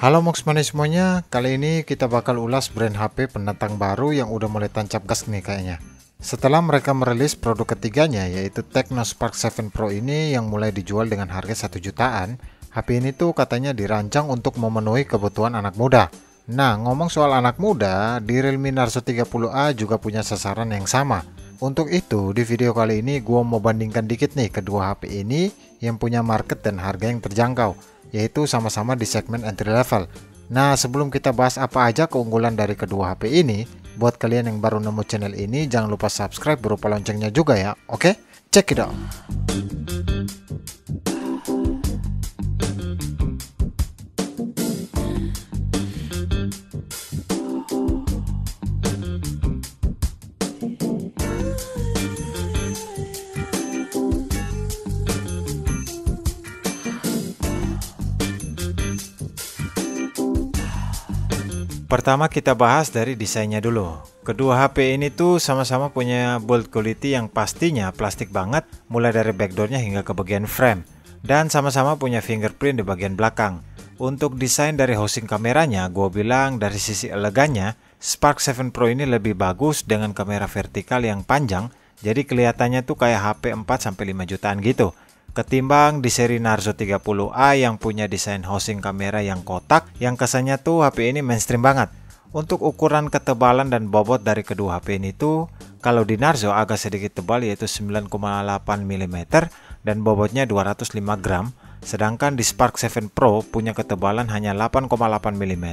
Halo Moxmani semuanya, kali ini kita bakal ulas brand HP pendatang baru yang udah mulai tancap gas nih kayaknya. Setelah mereka merilis produk ketiganya yaitu Tecno Spark 7 Pro ini yang mulai dijual dengan harga 1 jutaan, HP ini tuh katanya dirancang untuk memenuhi kebutuhan anak muda. Nah, ngomong soal anak muda, di Realme Narzo 30A juga punya sasaran yang sama. Untuk itu, di video kali ini gue mau bandingkan dikit nih kedua HP ini yang punya market dan harga yang terjangkau, yaitu sama-sama di segmen entry level. Nah, sebelum kita bahas apa aja keunggulan dari kedua HP ini, buat kalian yang baru nemu channel ini, jangan lupa subscribe berupa loncengnya juga ya, oke? Check it out! Pertama kita bahas dari desainnya dulu. Kedua HP ini tuh sama-sama punya build quality yang pastinya plastik banget, mulai dari backdoornya hingga ke bagian frame. Dan sama-sama punya fingerprint di bagian belakang. Untuk desain dari housing kameranya, gue bilang dari sisi elegannya, Spark 7 Pro ini lebih bagus dengan kamera vertikal yang panjang, jadi kelihatannya tuh kayak HP 4-5 jutaan gitu. Ketimbang di seri Narzo 30A yang punya desain housing kamera yang kotak, yang kesannya tuh HP ini mainstream banget. Untuk ukuran ketebalan dan bobot dari kedua HP ini tuh, kalau di Narzo agak sedikit tebal yaitu 9,8 mm dan bobotnya 205 gram, sedangkan di Spark 7 Pro punya ketebalan hanya 8,8 mm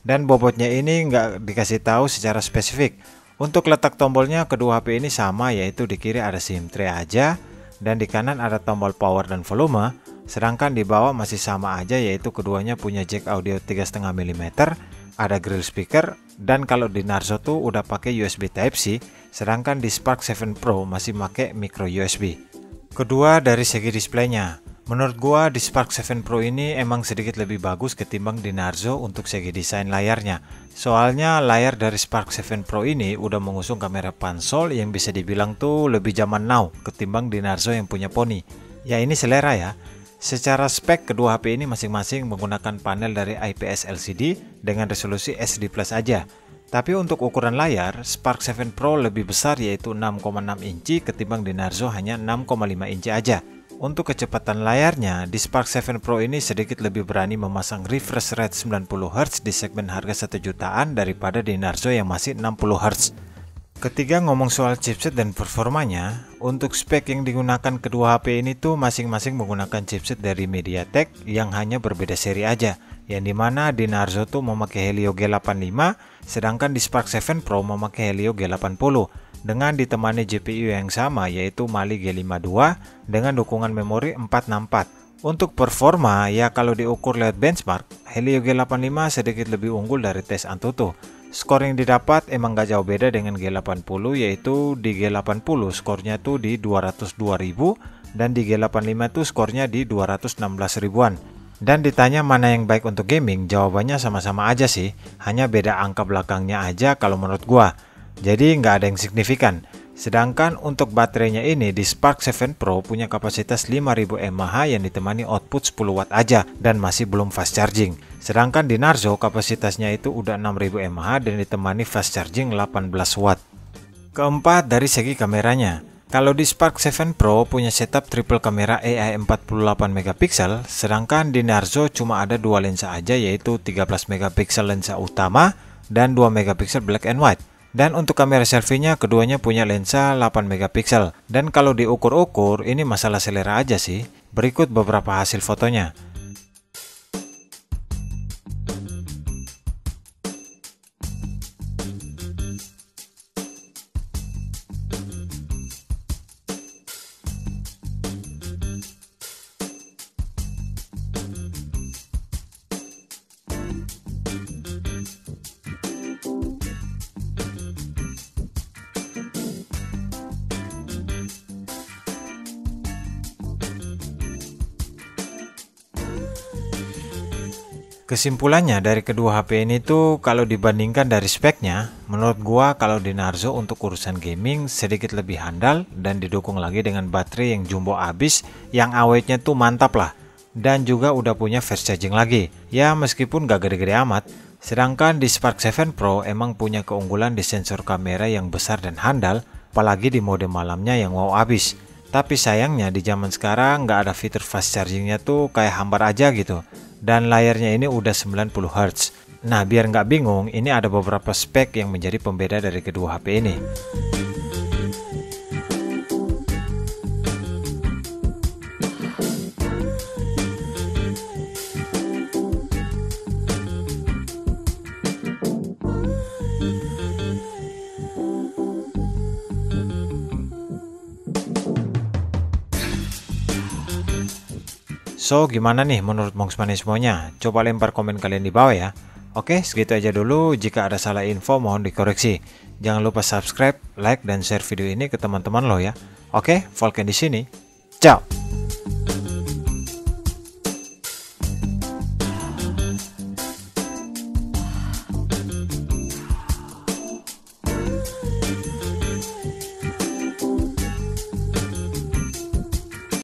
dan bobotnya ini nggak dikasih tahu secara spesifik. Untuk letak tombolnya kedua HP ini sama, yaitu di kiri ada SIM tray aja, dan di kanan ada tombol power dan volume, sedangkan di bawah masih sama aja, yaitu keduanya punya jack audio 3,5 mm, ada grill speaker, dan kalau di Narzo tuh udah pakai USB Type-C, sedangkan di Spark 7 Pro masih pakai micro USB. Kedua dari segi displaynya, menurut gua di Spark 7 Pro ini emang sedikit lebih bagus ketimbang di Narzo untuk segi desain layarnya. Soalnya layar dari Spark 7 Pro ini udah mengusung kamera pansol yang bisa dibilang tuh lebih zaman now ketimbang di Narzo yang punya poni. Ya ini selera ya. Secara spek kedua HP ini masing-masing menggunakan panel dari IPS LCD dengan resolusi SD Plus aja. Tapi untuk ukuran layar, Spark 7 Pro lebih besar yaitu 6,6 inci ketimbang di Narzo hanya 6,5 inci aja. Untuk kecepatan layarnya, di Spark 7 Pro ini sedikit lebih berani memasang refresh rate 90Hz di segmen harga 1 jutaan daripada di Narzo yang masih 60Hz. Ketiga, ngomong soal chipset dan performanya, untuk spek yang digunakan kedua HP ini tuh masing-masing menggunakan chipset dari MediaTek yang hanya berbeda seri aja, yang dimana di Narzo tuh memakai Helio G85, sedangkan di Spark 7 Pro memakai Helio G80 dengan ditemani GPU yang sama yaitu Mali G52 dengan dukungan memori 464. Untuk performa ya kalau diukur lewat benchmark, Helio G85 sedikit lebih unggul dari tes Antutu. Skor yang didapat emang gak jauh beda dengan G80, yaitu di G80 skornya tuh di 202.000 dan di G85 tuh skornya di 216 ribuan. Dan ditanya mana yang baik untuk gaming, jawabannya sama-sama aja sih, hanya beda angka belakangnya aja kalau menurut gua. Jadi nggak ada yang signifikan. Sedangkan untuk baterainya ini di Spark 7 Pro punya kapasitas 5000 mAh yang ditemani output 10 watt aja dan masih belum fast charging. Sedangkan di Narzo kapasitasnya itu udah 6000 mAh dan ditemani fast charging 18 watt. Keempat, dari segi kameranya. Kalau di Spark 7 Pro punya setup triple kamera AI 48 megapiksel, sedangkan di Narzo cuma ada dua lensa aja yaitu 13 megapiksel lensa utama dan 2 megapiksel black and white. Dan untuk kamera selfie-nya keduanya punya lensa 8 megapiksel. Dan kalau diukur-ukur ini masalah selera aja sih. Berikut beberapa hasil fotonya. Kesimpulannya dari kedua HP ini tuh kalau dibandingkan dari speknya, menurut gua kalau di Narzo untuk urusan gaming sedikit lebih handal dan didukung lagi dengan baterai yang jumbo abis yang awetnya tuh mantap lah. dan juga udah punya fast charging lagi. Ya meskipun gak gede-gede amat. Sedangkan di Spark 7 Pro emang punya keunggulan di sensor kamera yang besar dan handal, apalagi di mode malamnya yang wow abis. Tapi sayangnya di zaman sekarang nggak ada fitur fast chargingnya tuh, kayak hambar aja gitu. Dan layarnya ini udah 90 Hz. Nah biar nggak bingung, ini ada beberapa spek yang menjadi pembeda dari kedua HP ini. So gimana nih menurut Mongsmanismonya? Coba lempar komen kalian di bawah ya. Oke, segitu aja dulu. Jika ada salah info mohon dikoreksi. Jangan lupa subscribe, like, dan share video ini ke teman-teman lo ya. Oke, Volken di sini. Ciao.